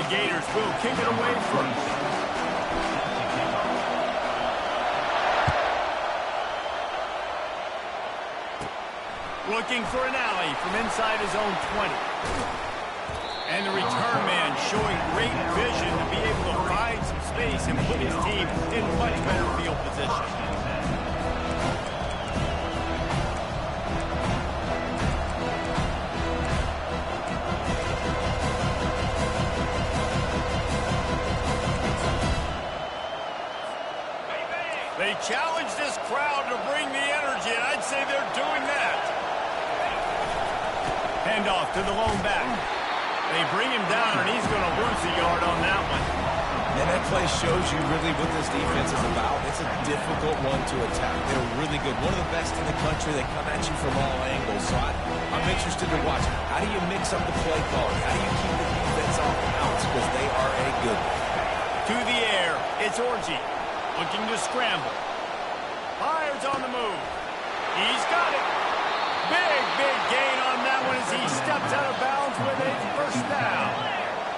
Gators will kick it away first. Looking for an alley from inside his own 20. And the return man showing great vision to be able to find some space and put his team in much better field position. They challenge this crowd to bring the energy, and I'd say they're doing that. Handoff to the lone back. They bring him down, and he's going to lose a yard on that one. And that play shows you really what this defense is about. It's a difficult one to attack. They're really good. One of the best in the country. They come at you from all angles. So I'm interested to watch. How do you mix up the play calling? How do you keep the defense off balance? Because they are a good one. To the air, it's Orji. Looking to scramble. Fires on the move. He's got it. Big gain on that one as he steps out of bounds with a first down.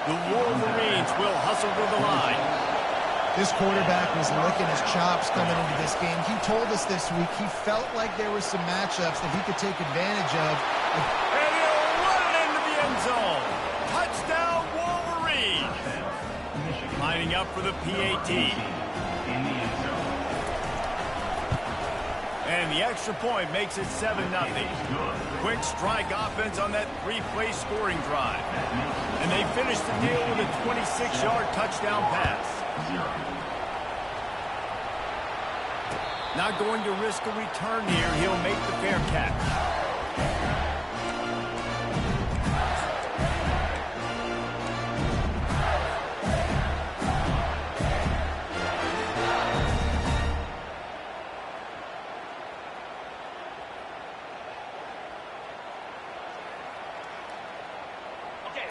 The Wolverines will hustle to the line. This quarterback was licking his chops coming into this game. He told us this week he felt like there were some matchups that he could take advantage of. And he'll run it into the end zone. Touchdown, Wolverines. Lining up for the PAT. And the extra point makes it 7-0. Quick strike offense on that three-play scoring drive. And they finish the deal with a 26-yard touchdown pass. Not going to risk a return here. He'll make the fair catch.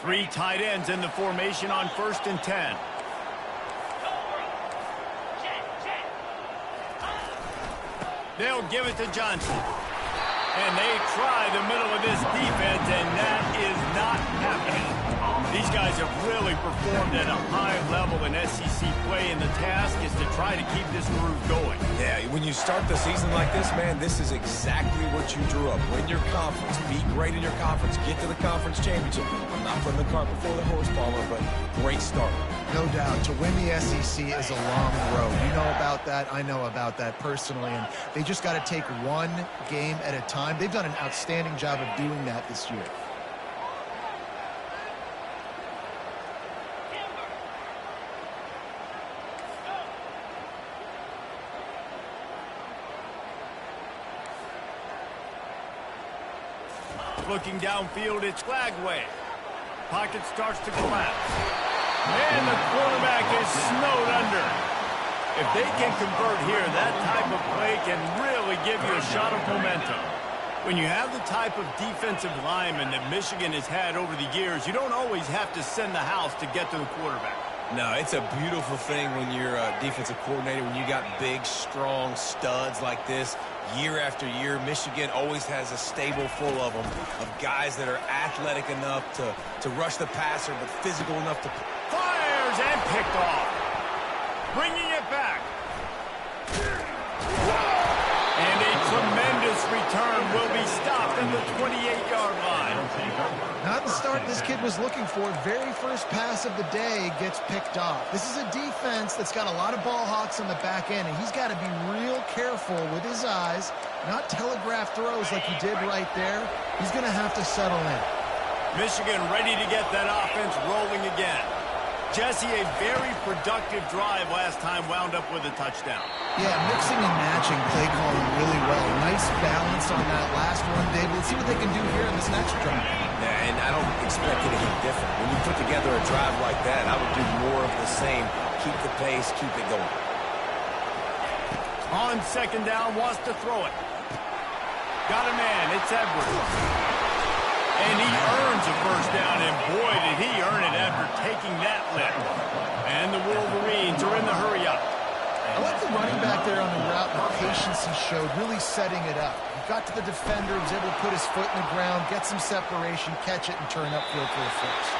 Three tight ends in the formation on 1st and 10. They'll give it to Johnson. And they try the middle of this defense, and that is not happening. These guys have really performed at a high level in SEC play, and the task is to try to keep this groove going. Yeah, when you start the season like this, man, this is exactly what you drew up. Win your conference, be great in your conference, get to the conference championship. I'm not putting the cart before the horse, Palmer, but great start. No doubt. To win the SEC is a long road. You know about that. I know about that personally. And they just got to take one game at a time. They've done an outstanding job of doing that this year. Looking downfield, it's Flagway. Pocket starts to collapse. And the quarterback is snowed under. If they can convert here, that type of play can really give you a shot of momentum. When you have the type of defensive lineman that Michigan has had over the years, you don't always have to send the house to get to the quarterback. No, it's a beautiful thing when you're a defensive coordinator, when you got big, strong studs like this. Year after year, Michigan always has a stable full of them, of guys that are athletic enough to rush the passer, but physical enough to... Fires and picked off. Bringing it back. And a tremendous return will be stopped at the 28-yard line. Not the start this kid was looking for. Very first pass of the day gets picked off. This is a defense that's got a lot of ball hawks on the back end, and he's got to be real careful with his eyes, not telegraph throws like he did right there. He's going to have to settle in. Michigan ready to get that offense rolling again. Jesse, a very productive drive last time wound up with a touchdown. Yeah, mixing and matching play calling really well. Nice balance on that last one, David. Let's see what they can do here in this next drive. Yeah, and I don't expect anything different. When you put together a drive like that, I would do more of the same. Keep the pace, keep it going. On 2nd down, wants to throw it. Got a man, it's Edwards. And he earns a first down, and boy, did he earn it after taking that lift. And the Wolverines are in the hurry-up. I like the running back there on the route, the patience he showed, really setting it up. He got to the defender, was able to put his foot in the ground, get some separation, catch it, and turn upfield for a first.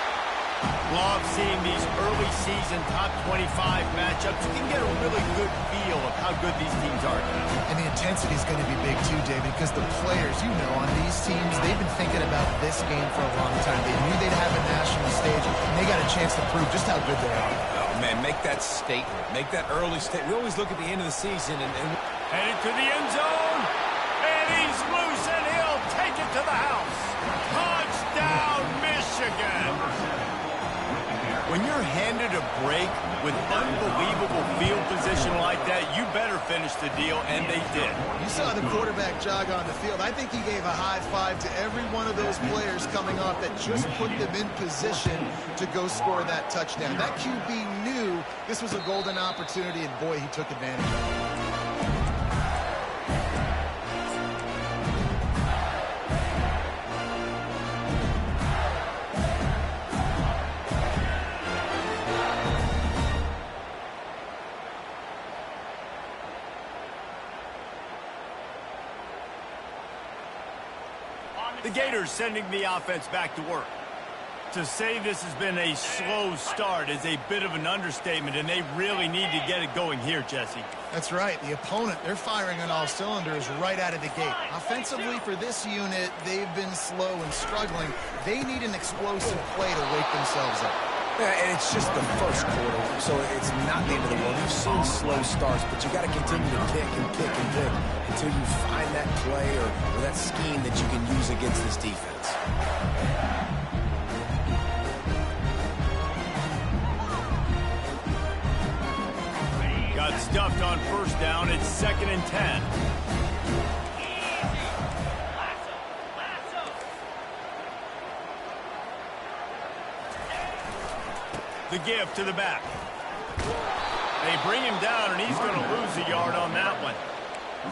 Love seeing these early season top 25 matchups. You can get a really good feel of how good these teams are, guys. And the intensity is going to be big too, David, because the players, on these teams, they've been thinking about this game for a long time. They knew they'd have a national stage, and they got a chance to prove just how good they are. Oh, man, make that statement. Make that early statement. We always look at the end of the season and headed to the end zone, and he's loose, and he'll take it to the house. Touchdown, Michigan! When you're handed a break with unbelievable field position like that, you better finish the deal, and they did. You saw the quarterback jog on the field. I think he gave a high five to every one of those players coming off that just put them in position to go score that touchdown. That QB knew this was a golden opportunity, and boy, he took advantage of it. The Gators sending the offense back to work. To say this has been a slow start is a bit of an understatement, and they really need to get it going here, Jesse. That's right. The opponent, they're firing on all cylinders right out of the gate. Offensively, for this unit, they've been slow and struggling. They need an explosive play to wake themselves up. Yeah, and it's just the first quarter, so it's not the end of the world. You've seen slow starts, but you got to continue to pick and pick and pick until you find that play or that scheme that you can use against this defense. Got stuffed on first down. It's 2nd and 10. The give to the back. They bring him down, and he's going to lose a yard on that one.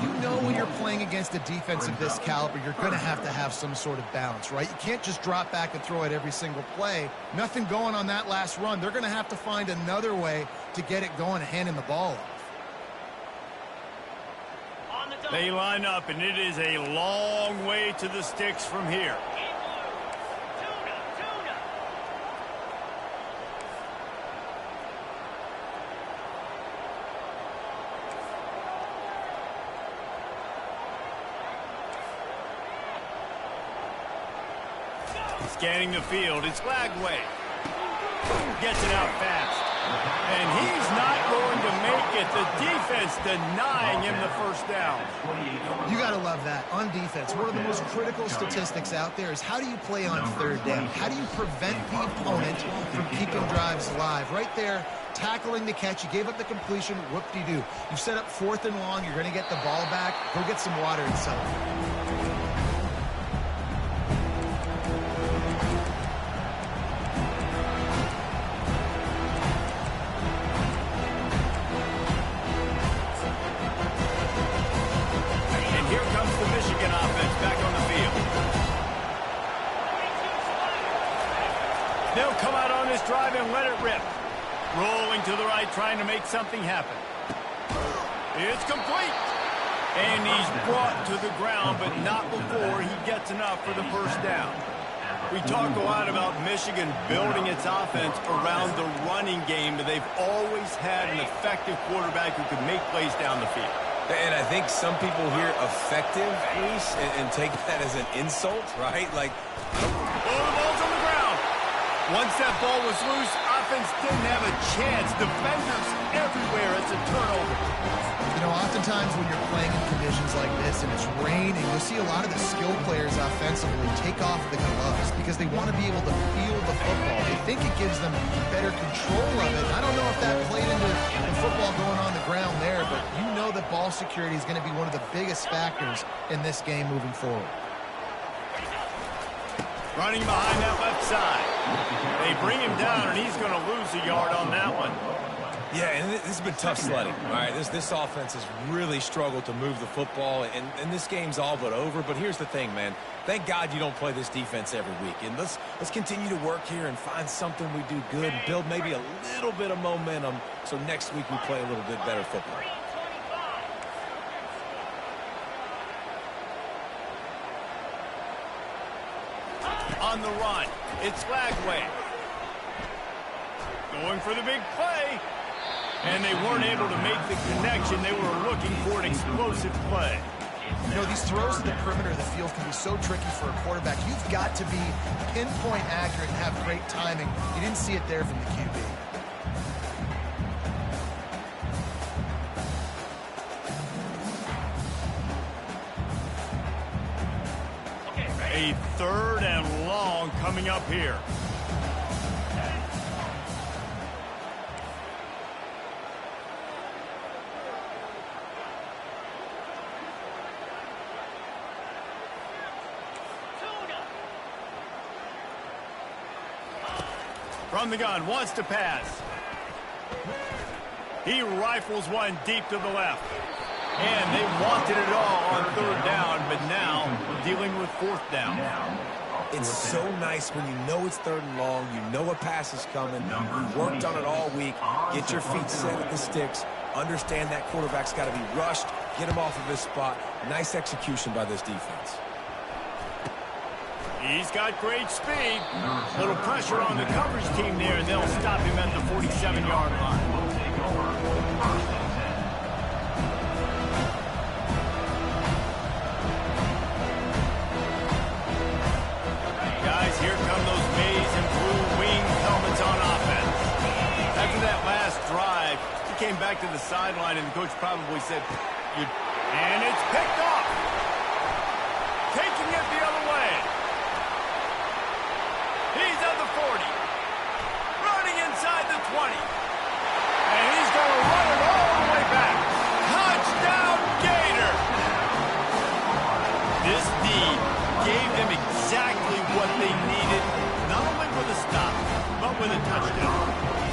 You know when you're playing against a defense of this caliber, you're going to have some sort of balance, right? You can't just drop back and throw it every single play. Nothing going on that last run. They're going to have to find another way to get it going and hand him the ball off. They line up, and it is a long way to the sticks from here. Scanning the field, it's Lagway. Gets it out fast. And he's not going to make it. The defense denying him the first down. You got to love that. On defense, one of the most critical statistics out there is how do you play on third down? How do you prevent the opponent from keeping drives alive? Right there, tackling the catch. You gave up the completion. Whoop-de-doo. You set up 4th and long. You're going to get the ball back. Go get some water and celebrate. They'll come out on this drive and let it rip. Rolling to the right, trying to make something happen. It's complete. And he's brought to the ground, but not before he gets enough for the first down. We talk a lot about Michigan building its offense around the running game, but they've always had an effective quarterback who can make plays down the field. And I think some people hear effective, Reese, and take that as an insult, right? Like, the ball's on the ground. Once that ball was loose, offense didn't have a chance. Defenders everywhere. It's a turnover. You know, oftentimes when you're playing in conditions like this and it's raining, you'll see a lot of the skill players offensively take off the gloves because they want to be able to feel the football. They think it gives them better control of it. I don't know if that played into the football going on the ground there, but you know that ball security is going to be one of the biggest factors in this game moving forward. Running behind that left side. They bring him down, and he's going to lose a yard on that one. Yeah, and this has been tough sledding. All right, this offense has really struggled to move the football, and this game's all but over. But here's the thing, man. Thank God you don't play this defense every week. And let's continue to work here and find something we do good and build maybe a little bit of momentum so next week we play a little bit better football. On the run, it's Lagway. Going for the big play. And they weren't able to make the connection. They were looking for an explosive play. You know, these throws to the perimeter of the field can be so tricky for a quarterback. You've got to be pinpoint accurate and have great timing. You didn't see it there from the QB. A 3rd and long coming up here. From the gun, wants to pass. He rifles one deep to the left. And they wanted it all on 3rd down, but now dealing with 4th down. It's so nice when you know it's 3rd and long, you know a pass is coming, you worked on it all week, get your feet set at the sticks, understand that quarterback's got to be rushed, get him off of his spot. Nice execution by this defense. He's got great speed. Little pressure on the coverage team there, and they'll stop him at the 47-yard line. Guys, here come those maize and blue wing helmets on offense. After that last drive, he came back to the sideline, and the coach probably said, and it's picked off. Taking it the other way. He's at the 40. Running inside the 20. And he's going to run it all the way back. Touchdown, Gator! This D gave them exactly what they needed, not only with a stop, but with a touchdown.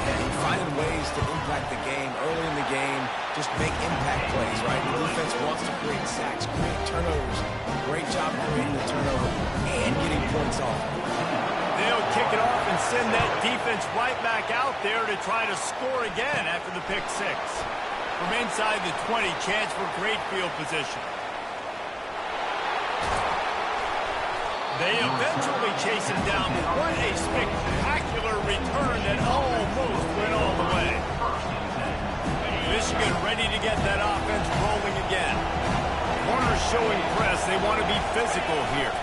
And finding ways to impact the game early in the game, just make impact plays, right? The defense wants to create sacks, create turnovers. Great job creating the turnover and getting points off. They'll kick it off and send that defense right back out there to try to score again after the pick 6. From inside the 20, chance for great field position. They eventually chase him down, but what a spectacular return that almost went all the way. Michigan ready to get that offense rolling again. Corners showing press. They want to be physical here.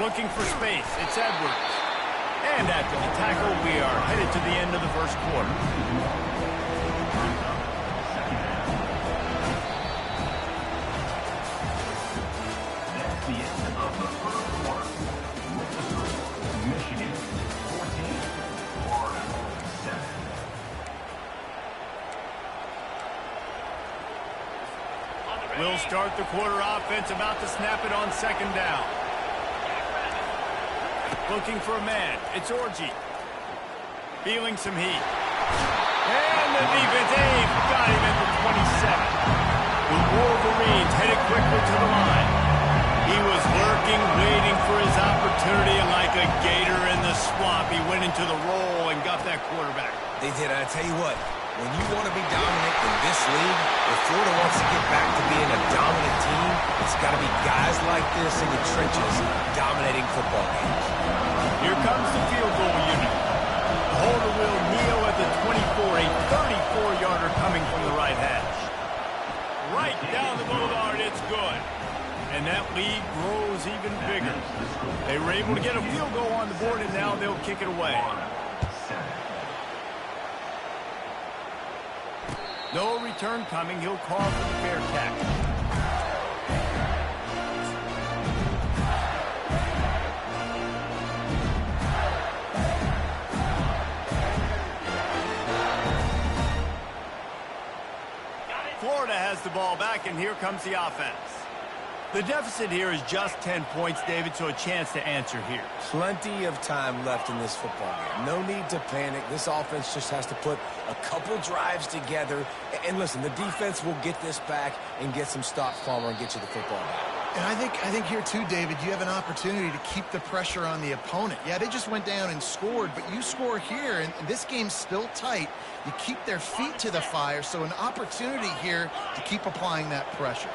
Looking for space. It's Edwards. And after the tackle, we are headed to the end of the first quarter. That's the end of the first quarter. Michigan 14, Florida 7. We'll start the quarter offense, about to snap it on 2nd down. Looking for a man. It's Orji. Feeling some heat. And the defense, they've got him at the 27. The Wolverines headed quickly to the line. He was lurking, waiting for his opportunity, and like a gator in the swamp, he went into the roll and got that quarterback. They did. I tell you what, when you want to be dominant in this league, if Florida wants to get back to being a dominant team, it's got to be guys like this in the trenches dominating football games. Here comes the field goal unit. The holder will kneel at the 24, a 34-yarder coming from the right hash. Right down the boulevard, it's good. And that lead grows even bigger. They were able to get a field goal on the board, and now they'll kick it away. No return coming. He'll call for the fair catch. Florida has the ball back, and here comes the offense. The deficit here is just 10 points, David, so a chance to answer here. Plenty of time left in this football game. No need to panic. This offense just has to put a couple drives together. And listen, the defense will get this back and get some stops, Palmer, and get you the football back. And I think here too, David, you have an opportunity to keep the pressure on the opponent. Yeah, they just went down and scored, but you score here, and this game's still tight. You keep their feet to the fire, so an opportunity here to keep applying that pressure.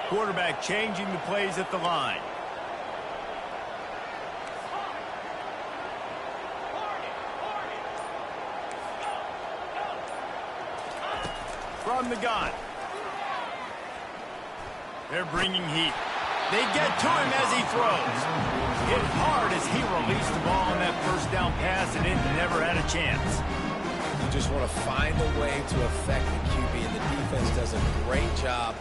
Quarterback changing the plays at the line. from the gun. They're bringing heat. They get to him as he throws. Hit hard as he released the ball on that first down pass, and it never had a chance. You just want to find a way to affect the QB, and the defense does a great job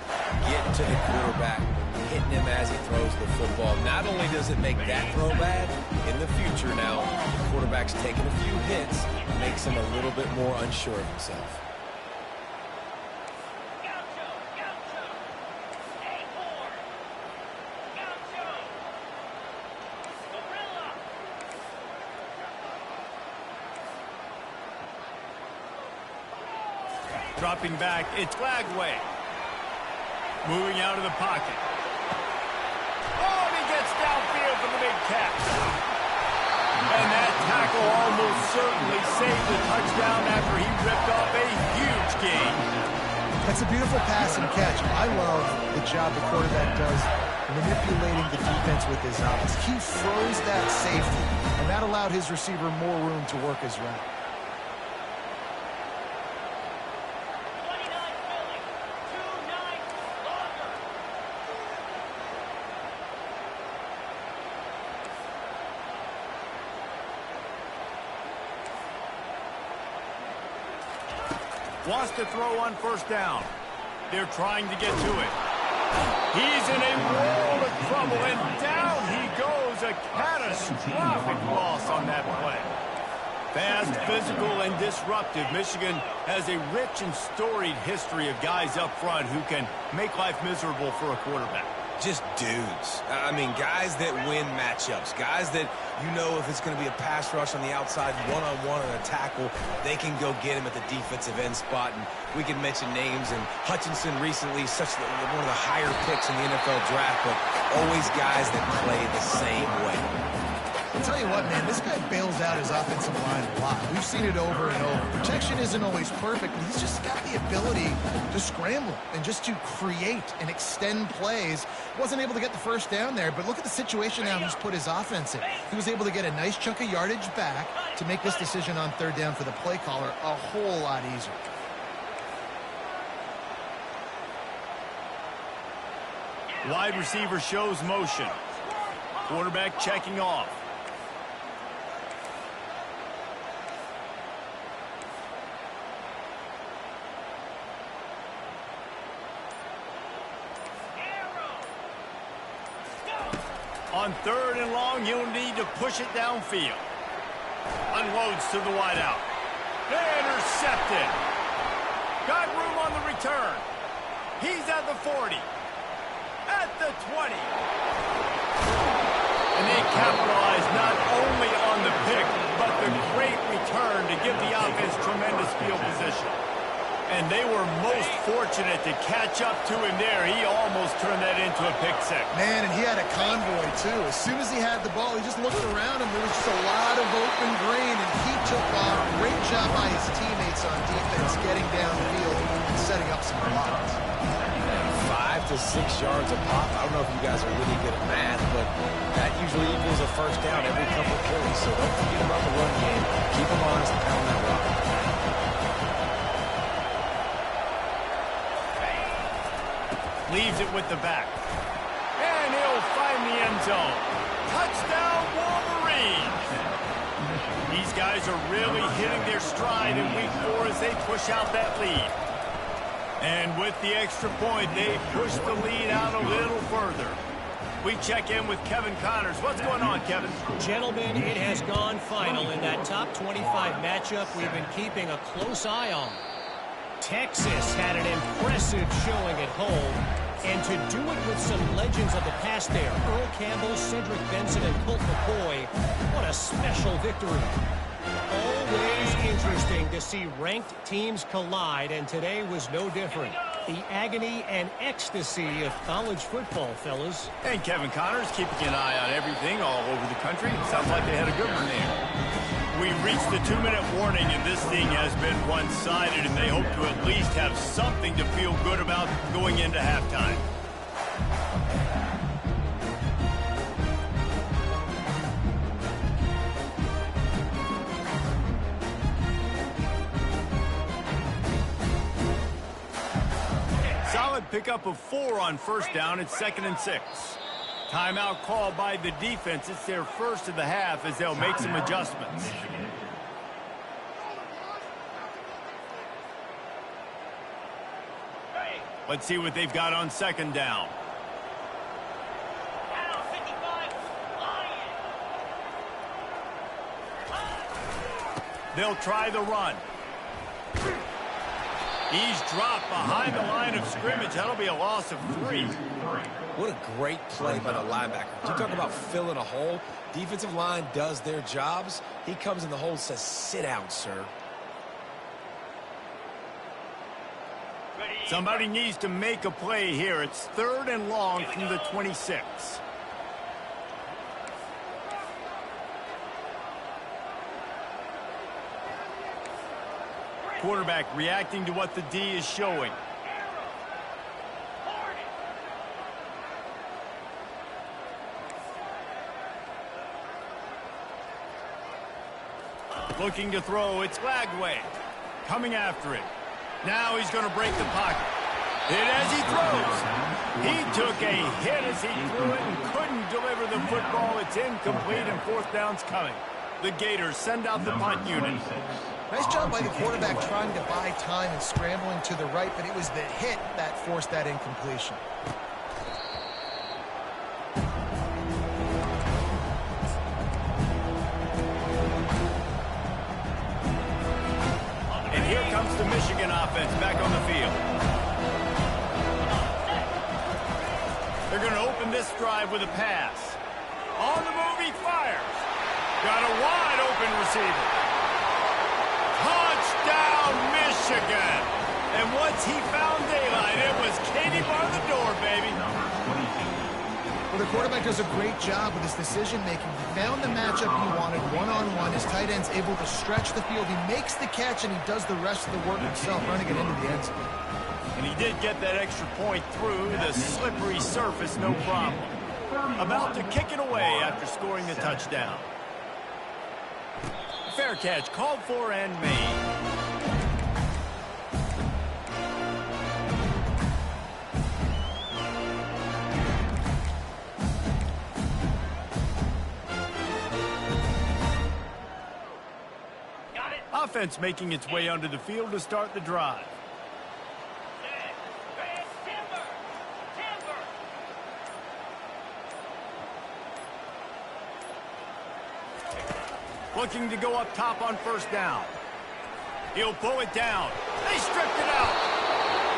getting to the quarterback, hitting him as he throws the football. Not only does it make that throw bad, in the future now, the quarterback's taking a few hits, makes him a little bit more unsure of himself. Dropping back, it's Flagway. Moving out of the pocket. Oh, and he gets downfield for the big catch. And that tackle almost certainly saved the touchdown after he ripped off a huge gain. That's a beautiful pass and catch. I love the job the quarterback does manipulating the defense with his eyes. He froze that safety, and that allowed his receiver more room to work his route. Wants to throw on first down. They're trying to get to it. He's in a world of trouble, and down he goes. A catastrophic loss on that play. Fast, physical, and disruptive. Michigan has a rich and storied history of guys up front who can make life miserable for a quarterback. Just dudes. I mean, guys that win matchups. Guys that, you know, if it's going to be a pass rush on the outside, one-on-one on a tackle, they can go get him at the defensive end spot. And we can mention names. And Hutchinson recently, one of the higher picks in the NFL draft, but always guys that play the same way. I'll tell you what, man, this guy bails out his offensive line a lot. We've seen it over and over. Protection isn't always perfect, but he's just got the ability to scramble and just to create and extend plays. Wasn't able to get the first down there, but look at the situation now he's put his offense in. He was able to get a nice chunk of yardage back to make this decision on third down for the play caller a whole lot easier. Wide receiver shows motion. Quarterback checking off. On third and long, you'll need to push it downfield. Unloads to the wideout. Intercepted. Got room on the return. He's at the 40. At the 20. And they capitalize not only on the pick, but the great return to give the offense tremendous field position. And they were most fortunate to catch up to him there. He almost turned that into a pick six. Man, and he had a convoy, too. As soon as he had the ball, he just looked around him. There was just a lot of open green, and he took off. Great job by his teammates on defense, getting downfield and setting up some blocks. 5 to 6 yards a pop. I don't know if you guys are really good at math, but that usually equals a first down every couple carries. So don't forget about the run game. Keep them honest and pound that rock. Leaves it with the back. And he'll find the end zone. Touchdown, Wolverines! These guys are really hitting their stride in week 4 as they push out that lead. And with the extra point, they push the lead out a little further. We check in with Kevin Connors. What's going on, Kevin? Gentlemen, it has gone final in that top 25 matchup we've been keeping a close eye on. Texas had an impressive showing at home, and to do it with some legends of the past there, Earl Campbell, Cedric Benson, and Colt McCoy, what a special victory. Always interesting to see ranked teams collide, and today was no different. The agony and ecstasy of college football, fellas. And Kevin Connors keeping an eye on everything all over the country. Sounds like they had a good one there. We've reached the 2-minute warning, and this thing has been one-sided, and they hope to at least have something to feel good about going into halftime. pick up a 4 on first down. It's 2nd and 6. Timeout called by the defense. It's their first of the half as they'll make some adjustments. Let's see what they've got on 2nd down. They'll try the run. He's dropped behind the line of scrimmage. That'll be a loss of 3. What a great play by the linebacker. You talk about filling a hole. Defensive line does their jobs. He comes in the hole and says, sit down, sir. Somebody needs to make a play here. It's 3rd and long from the 26. Quarterback reacting to what the D is showing. Looking to throw, it's Lagway. Coming after it. Now he's going to break the pocket. Hit as he throws. He took a hit as he threw it and couldn't deliver the football. It's incomplete and 4th down's coming. The Gators send out the punt unit. Nice job by the quarterback trying to buy time and scrambling to the right, but it was the hit that forced that incompletion. And here comes the Michigan offense back on the field. They're going to open this drive with a pass. On the move, he fires. Got a wide open receiver. Touchdown, Michigan. And once he found daylight, it was Katie bar the door, baby. Well, the quarterback does a great job with his decision-making. He found the matchup he wanted one-on-one. His tight end's able to stretch the field. He makes the catch, and he does the rest of the work himself, running it into the end zone. And he did get that extra point through the slippery surface, no problem. About to kick it away after scoring the touchdown. Fair catch called for and made. Offense making its way onto the field to start the drive. Looking to go up top on first down. He'll pull it down. They stripped it out.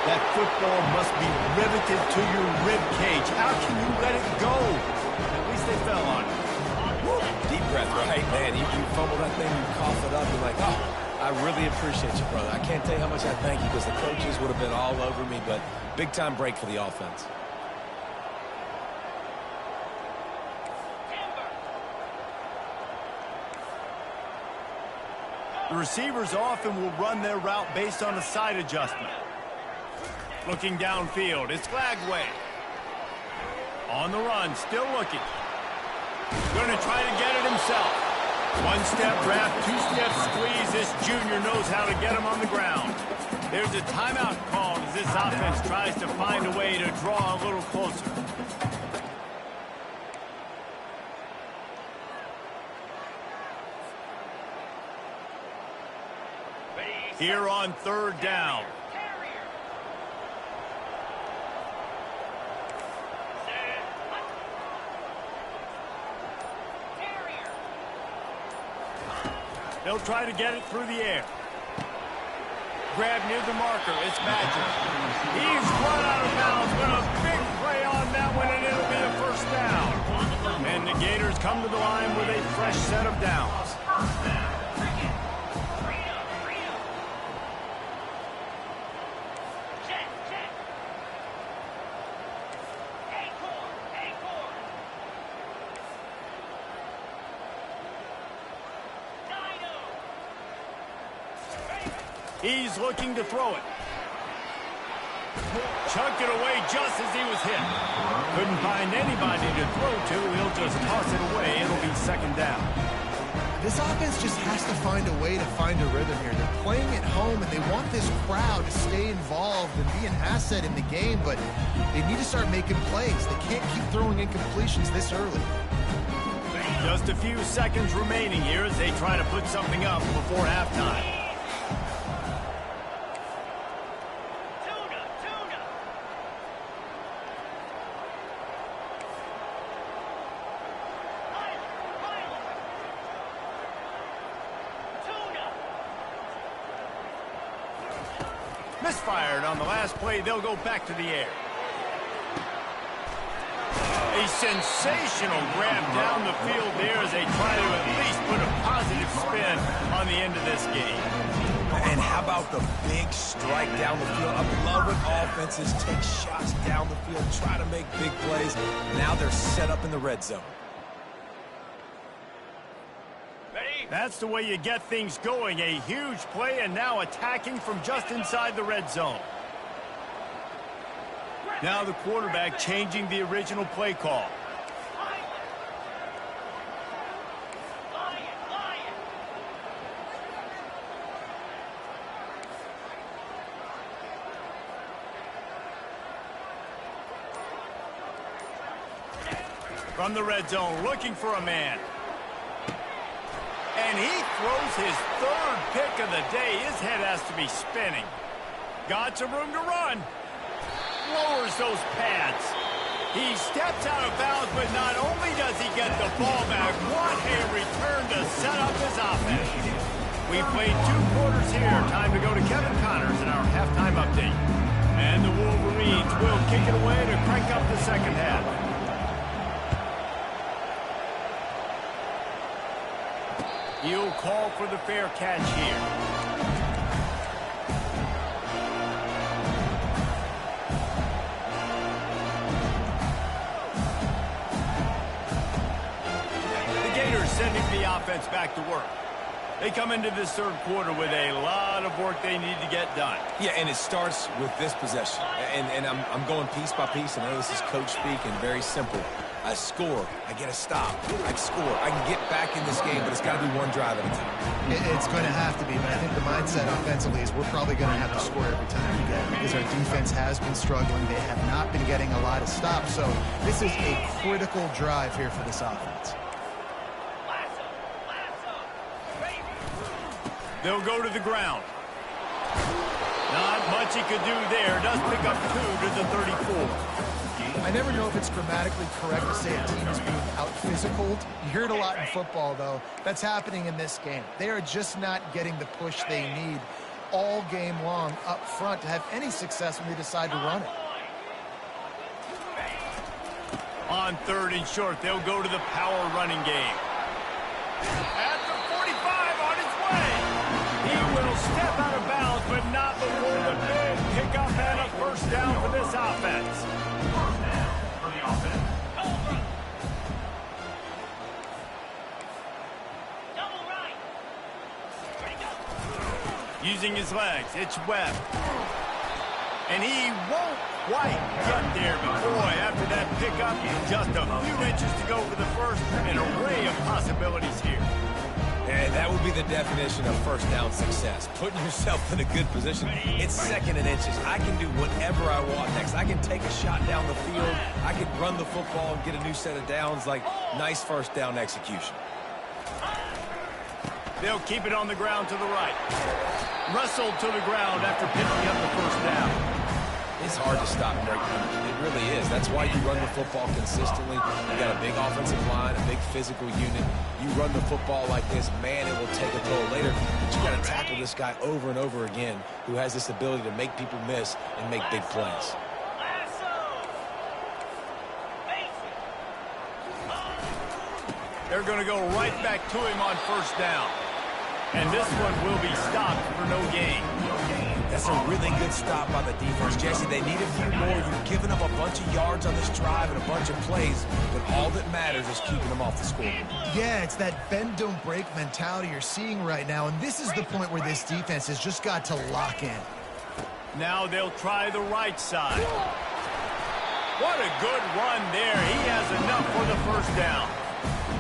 That football must be riveted to your rib cage. How can you let it go? At least they fell on it. Woo. Deep breath, right? Man, you fumble that thing, you cough it up, you're like, oh, I really appreciate you, brother. I can't tell you how much I thank you because the coaches would have been all over me, but big-time break for the offense. The receivers often will run their route based on a side adjustment. Looking downfield, it's Lagway. On the run, still looking. Going to try to get it himself. One-step wrap, two-step squeeze. This junior knows how to get him on the ground. There's a timeout called as this offense tries to find a way to draw a little closer. Here on third down. They'll try to get it through the air. Grab near the marker. It's Badger. He's run out of bounds, but a big play on that one, and it'll be a first down. And the Gators come to the line with a fresh set of downs. He's looking to throw it. Chunked it away just as he was hit. Couldn't find anybody to throw to. He'll just toss it away. It'll be second down. This offense just has to find a way to find a rhythm here. They're playing at home, and they want this crowd to stay involved and be an asset in the game, but they need to start making plays. They can't keep throwing incompletions this early. Just a few seconds remaining here as they try to put something up before halftime. Misfired on the last play. They'll go back to the air. A sensational grab down the field there as they try to at least put a positive spin on the end of this game. And how about the big strike down the field? I love when offenses take shots down the field, try to make big plays. Now they're set up in the red zone. That's the way you get things going. A huge play, and now attacking from just inside the red zone. Now the quarterback changing the original play call. From the red zone, looking for a man. And he throws his third pick of the day. His head has to be spinning. Got some room to run. Lowers those pads. He steps out of bounds, but not only does he get the ball back, what a return to set up his offense. We played 2 quarters here. Time to go to Kevin Connors in our halftime update. And the Wolverines will kick it away to crank up the second half. He'll call for the fair catch here. The Gators sending the offense back to work. They come into this third quarter with a lot of work they need to get done. Yeah, and it starts with this possession. And I'm going piece by piece. I know this is coach speak and very simple. I score, I get a stop, I score, I can get back in this game, but it's got to be one drive at a time. It's going to have to be, but I think the mindset offensively is we're probably going to have to score every time we get it because our defense has been struggling. They have not been getting a lot of stops, so this is a critical drive here for this offense. They'll go to the ground. Not much he could do there. Does pick up 2 to the 34. I never know if it's grammatically correct to say a team is being out-physicaled. You hear it a lot in football, though. That's happening in this game. They are just not getting the push they need all game long up front to have any success when they decide to run it. On 3rd and short, they'll go to the power running game. At the 45 on his way. He will step out of bounds, but not before the big pickup and a first down for this offense. Using his legs, it's Webb. And he won't quite get there, but boy, after that pickup, just a few inches to go for the first, an array of possibilities here. And that would be the definition of first down success. Putting yourself in a good position. It's 2nd and inches. I can do whatever I want next. I can take a shot down the field. I can run the football and get a new set of downs. Like, nice first down execution. They'll keep it on the ground to the right. Wrestled to the ground after picking up the first down. It's hard to stop break numbers. It really is. That's why you run the football consistently. You got a big offensive line, a big physical unit. You run the football like this, man, it will take a toll later. But you got to tackle this guy over and over again who has this ability to make people miss and make big plays. They're going to go right back to him on first down. And this one will be stopped for no gain. That's a really good stop by the defense. Jesse, they need a few more. You've given up a bunch of yards on this drive and a bunch of plays, but all that matters is keeping them off the scoreboard. Yeah, it's that bend, don't break mentality you're seeing right now, and this is the point where this defense has just got to lock in. Now they'll try the right side. What a good run there. He has enough for the first down.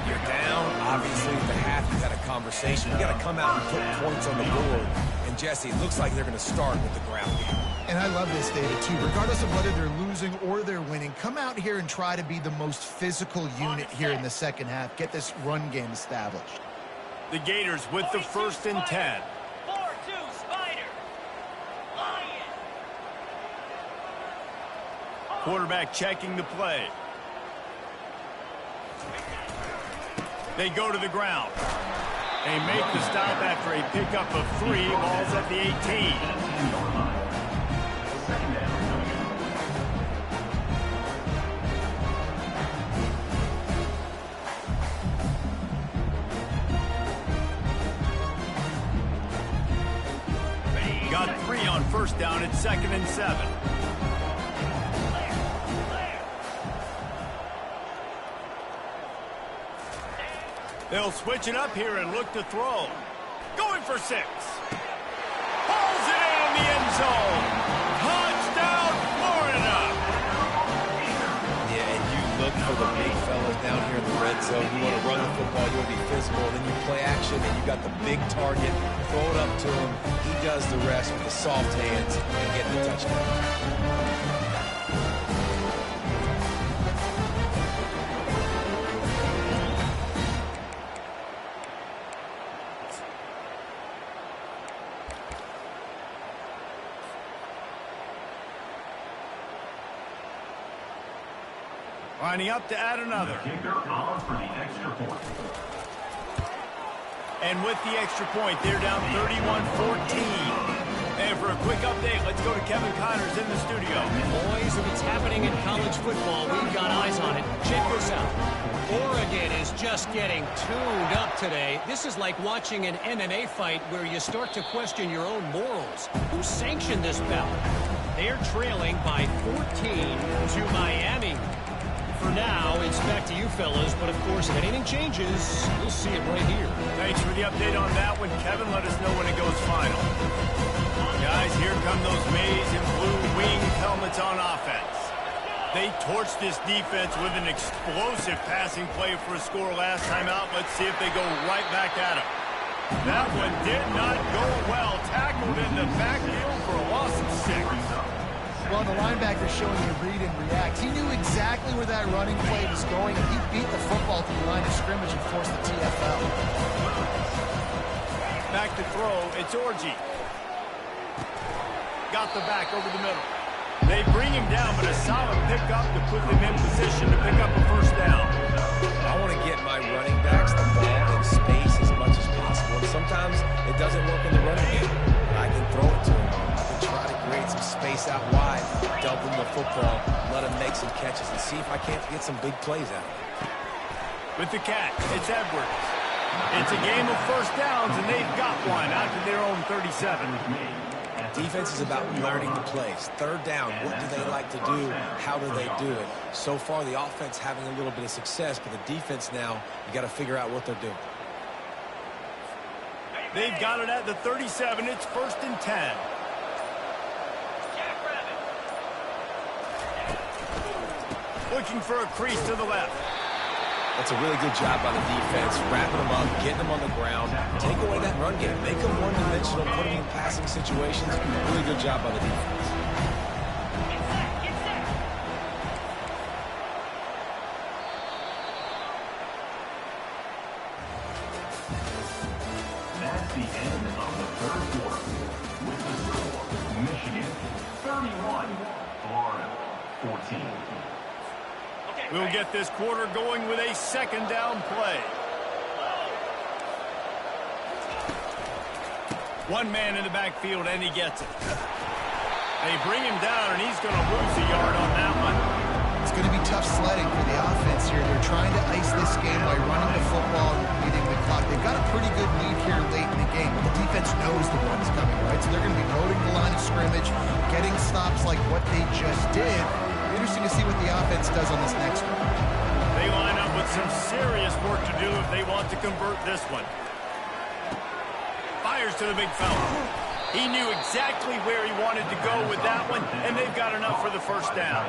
You're down. Obviously, at the half, you got to conversation. You got to come out and put points on the board. And Jesse, it looks like they're going to start with the ground game. And I love this, David, too. Regardless of whether they're losing or they're winning, come out here and try to be the most physical unit here in the second half. Get this run game established. The Gators with the 1st and 10. 4-2 Spider. Lion. Quarterback checking the play. They go to the ground. They make the stop after a pickup of 3. Ball's at the 18. Got 3 on 1st down at 2nd and 7. They'll switch it up here and look to throw. Going for 6. Pulls it in the end zone. Touchdown, Florida. Yeah, and you look for the big fellas down here in the red zone. You want to run the football, you want to be physical, then you play action, and you got the big target. Throw it up to him. He does the rest with the soft hands and get the touchdown. Lining up to add another. And with the extra point, they're down 31-14. And for a quick update, let's go to Kevin Connors in the studio. Boys, if it's happening in college football, we've got eyes on it. Check this out. Oregon is just getting tuned up today. This is like watching an MMA fight where you start to question your own morals. Who sanctioned this bout? They're trailing by 14 to Miami. For now, it's back to you fellas, but of course, if anything changes, you'll see it right here. Thanks for the update on that one, Kevin. Let us know when it goes final. Guys, here come those maize and blue wing helmets on offense. They torched this defense with an explosive passing play for a score last time out. Let's see if they go right back at him. That one did not go well. Tackled in the backfield for a loss of 6. Well, the linebacker showing you read and react. He knew exactly where that running play was going, and he beat the football to the line of scrimmage and forced the TFL. Back to throw. It's Orji. Got the back over the middle. They bring him down, but a solid pickup to put them in position to pick up a 1st down. I want to get my running backs the ball in space as much as possible. And sometimes it doesn't work in the running game. I can throw it to him. Try to create some space out wide, dump him the football, let him make some catches, and see if I can't get some big plays out of it. With the catch, it's Edwards. It's a game of 1st downs, and they've got one out to their own 37. Defense is about learning the plays. 3rd down, what do they like to do? How do they do it? So far, the offense having a little bit of success, but the defense now, you got to figure out what they're doing. They've got it at the 37. It's 1st and 10. Looking for a crease to the left. That's a really good job by the defense, wrapping them up, getting them on the ground, take away that run game, make them one-dimensional, put them in passing situations. Really good job by the defense. That's the end of the 3rd quarter. With the score, Michigan 31, Florida 14. We'll get this quarter going with a 2nd down play. One man in the backfield, and he gets it. They bring him down, and he's going to lose a yard on that one. It's going to be tough sledding for the offense here. They're trying to ice this game by running the football and beating the clock. They've got a pretty good lead here late in the game, but the defense knows the run's coming, right? So they're going to be loading the line of scrimmage, getting stops like what they just did. Interesting to see what the offense does on this next one. They line up with some serious work to do if they want to convert this one. Fires to the big fella. He knew exactly where he wanted to go with that one, and they've got enough for the 1st down.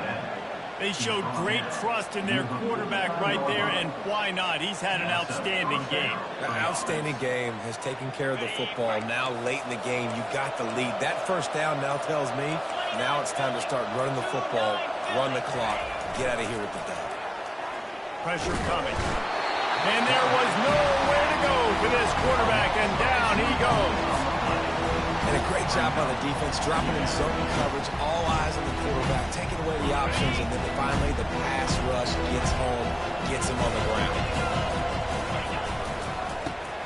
They showed great trust in their quarterback right there, and why not? He's had an outstanding game. An outstanding game, has taken care of the football. Now late in the game, you got the lead. That first down now tells me now it's time to start running the football, run the clock, get out of here with the dub. Pressure coming. And there was nowhere to go for this quarterback, and down he goes. And a great job on the defense, dropping in zone coverage, all eyes on the quarterback, taking away the options, and then finally the pass rush gets home, gets him on the ground.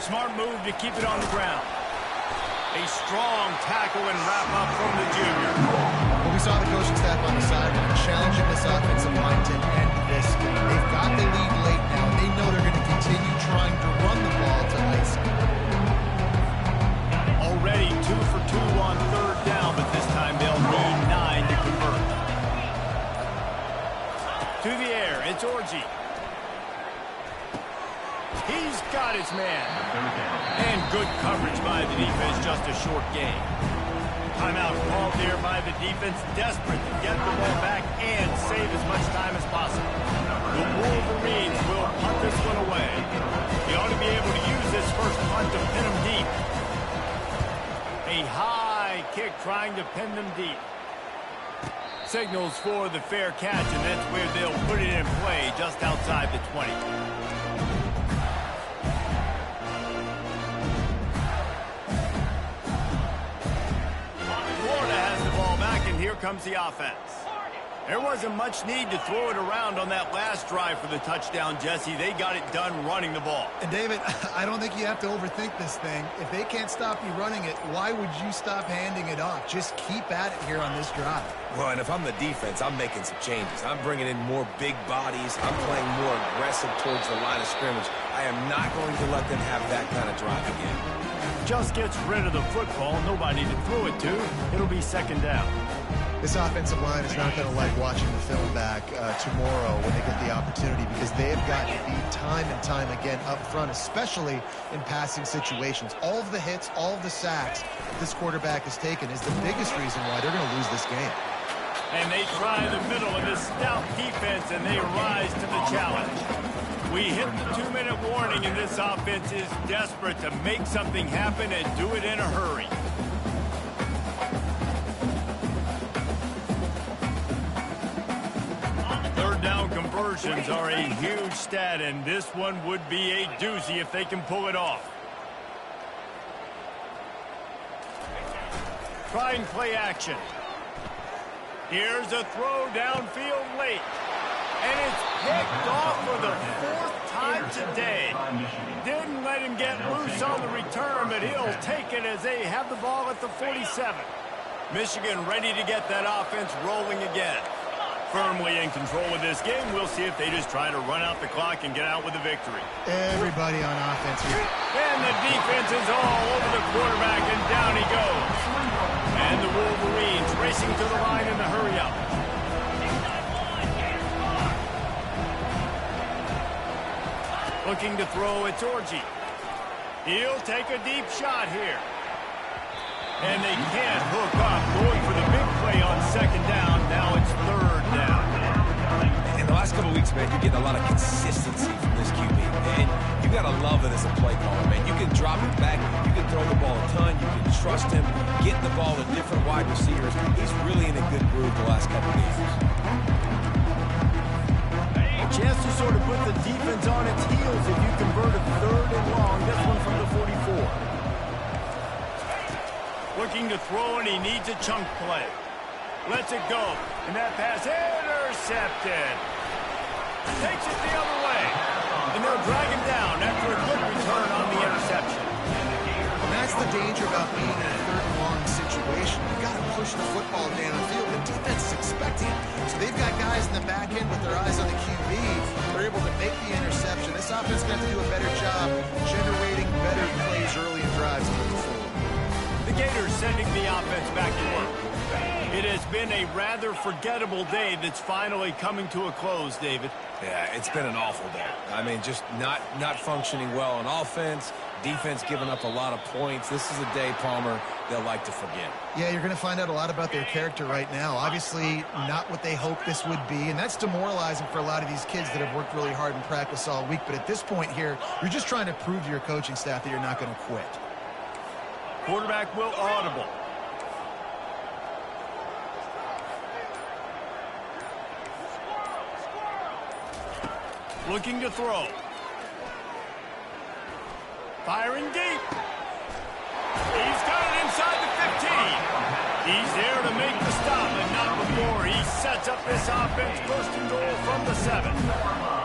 Smart move to keep it on the ground. A strong tackle and wrap up from the junior. Well, we saw the coaching staff on the sideline challenging this offensive line to end this game. They've got the lead late now. They know they're going to continue trying to run the ball to ice it. Already 2 for 2 on third down, but this time they'll need 9 to convert. To the air, it's Orji. He's got his man. And good coverage by the defense, just a short game. Timeout called there by the defense, desperate to get the ball back and save as much time as possible. The Wolverines will punt this one away. They ought to be able to use this first punt to pin them deep. A high kick trying to pin them deep. Signals for the fair catch, and that's where they'll put it in play just outside the 20. Florida has the ball back, and here comes the offense. There wasn't much need to throw it around on that last drive for the touchdown, Jesse. They got it done running the ball. And David, I don't think you have to overthink this thing. If they can't stop you running it, why would you stop handing it off? Just keep at it here on this drive. Well, and if I'm the defense, I'm making some changes. I'm bringing in more big bodies. I'm playing more aggressive towards the line of scrimmage. I am not going to let them have that kind of drive again. Just gets rid of the football. Nobody to throw it to. It'll be second down. This offensive line is not going to like watching the film back tomorrow when they get the opportunity, because they have got to be time and time again up front, especially in passing situations. All of the hits, all of the sacks this quarterback has taken is the biggest reason why they're going to lose this game. And they try the middle of this stout defense, and they rise to the challenge. We hit the 2-minute warning, and this offense is desperate to make something happen and do it in a hurry. Third down conversions are a huge stat, and this one would be a doozy if they can pull it off. Try and play action. Here's a throw downfield late. And it's picked off for the 4th time today. Didn't let him get loose on the return, but he'll take it as they have the ball at the 47. Michigan ready to get that offense rolling again. Firmly in control of this game. We'll see if they just try to run out the clock and get out with a victory. Everybody on offense here. And the defense is all over the quarterback, and down he goes. And the Wolverines racing to the line in the hurry-up. Looking to throw, it's Orji. He'll take a deep shot here. And they can't hook up. Going for the big play on second down. Now it's third down. In the last couple of weeks, man, you're getting a lot of consistency from this QB. And you got to love it as a play caller, man. You can drop it back. You can throw the ball a ton. You can trust him. Get the ball to different wide receivers. He's really in a good groove the last couple of games. Chance to sort of put the defense on its heels if you convert a third and long. This one from the 44. Looking to throw, and he needs a chunk play. Lets it go. And that pass intercepted. Takes it the other way. And they'll drag him down after a good return on the interception. And that's the danger about being in a third and long situation. You've got to push the football down the field. The defense is expecting it. So they've got guys in the back end with their eyes on the QB. They're able to make the interception. This offense is going to have to do a better job generating better plays early in drives moving forward. The Gators sending the offense back to work. It has been a rather forgettable day that's finally coming to a close, David. Yeah, it's been an awful day. I mean, just not functioning well on offense, defense giving up a lot of points. This is a day, Palmer, they'll like to forget. Yeah, you're going to find out a lot about their character right now. Obviously, not what they hoped this would be, and that's demoralizing for a lot of these kids that have worked really hard in practice all week. But at this point here, you're just trying to prove to your coaching staff that you're not going to quit. Quarterback will audible. Looking to throw. Firing deep. He's got it inside the 15. He's there to make the stop, and not before. He sets up this offense first and goal from the 7.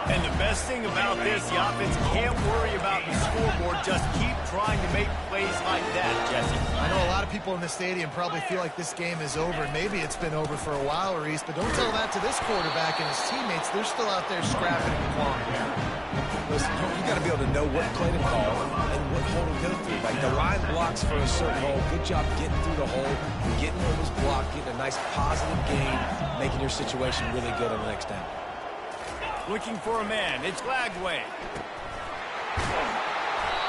And the best thing about this, the offense can't worry about the scoreboard. Just keep trying to make plays like that, Jesse. I know a lot of people in the stadium probably feel like this game is over. Maybe it's been over for a while, Reese, but don't tell that to this quarterback and his teammates. They're still out there scrapping and clawing. Listen, you got to be able to know what play to call and what hole to go through. Like the line blocks for a certain hole. Good job getting through the hole, getting where it was blocked, getting a nice positive gain, making your situation really good on the next down. Looking for a man. It's Lagway.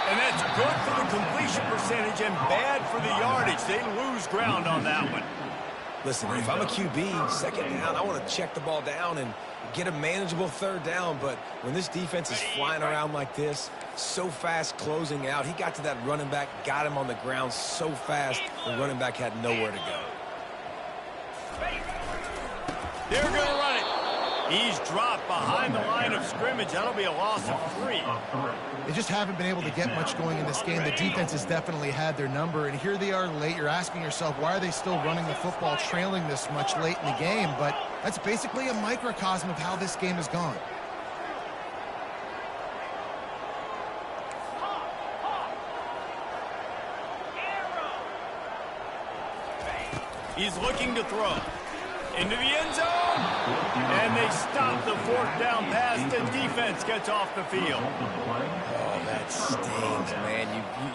And that's good for the completion percentage and bad for the yardage. They lose ground on that one. Listen, if I'm a QB, second down, I want to check the ball down and get a manageable third down. But when this defense is flying around like this, so fast closing out, he got to that running back, got him on the ground so fast, the running back had nowhere to go. They're going to run it. He's dropped behind the line of scrimmage. That'll be a loss of 3. They just haven't been able to get much going in this game. The defense has definitely had their number, and here they are late. You're asking yourself, why are they still running the football, trailing this much late in the game? But that's basically a microcosm of how this game has gone. He's looking to throw. Into the end zone. And they stop the 4th down pass. The defense gets off the field. Oh, that stings, man.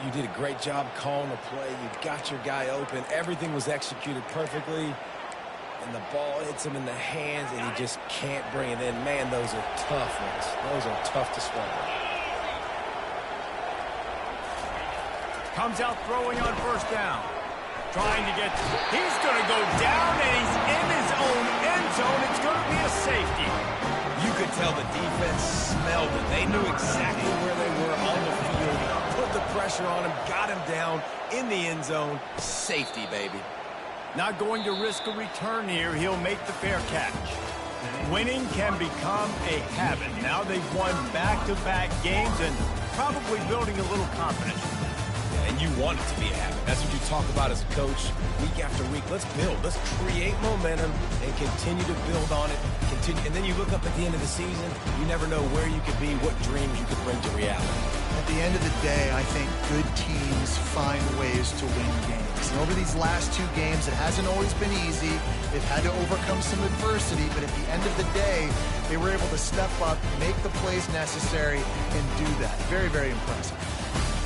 You did a great job calling the play. You got your guy open. Everything was executed perfectly. And the ball hits him in the hands, and he just can't bring it in. Man, those are tough ones. Those are tough to swallow. Comes out throwing on 1st down. Trying to get, he's going to go down, and he's in his own end zone. It's going to be a safety. You could tell the defense smelled it. They knew exactly where they were on the field. Put the pressure on him, got him down in the end zone. Safety, baby. Not going to risk a return here. He'll make the fair catch. Winning can become a habit. Now they've won back-to-back games and probably building a little confidence. And you want it to be a habit. That's what you talk about as a coach week after week. Let's build. Let's create momentum and continue to build on it. And then you look up at the end of the season, you never know where you could be, what dreams you could bring to reality. At the end of the day, I think good teams find ways to win games. And over these last 2 games, it hasn't always been easy. They've had to overcome some adversity, but at the end of the day, they were able to step up, make the plays necessary, and do that. Very, very impressive.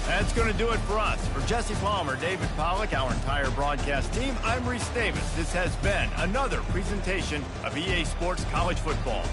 That's going to do it for us. For Jesse Palmer, David Pollack, our entire broadcast team, I'm Reese Davis. This has been another presentation of EA Sports College Football.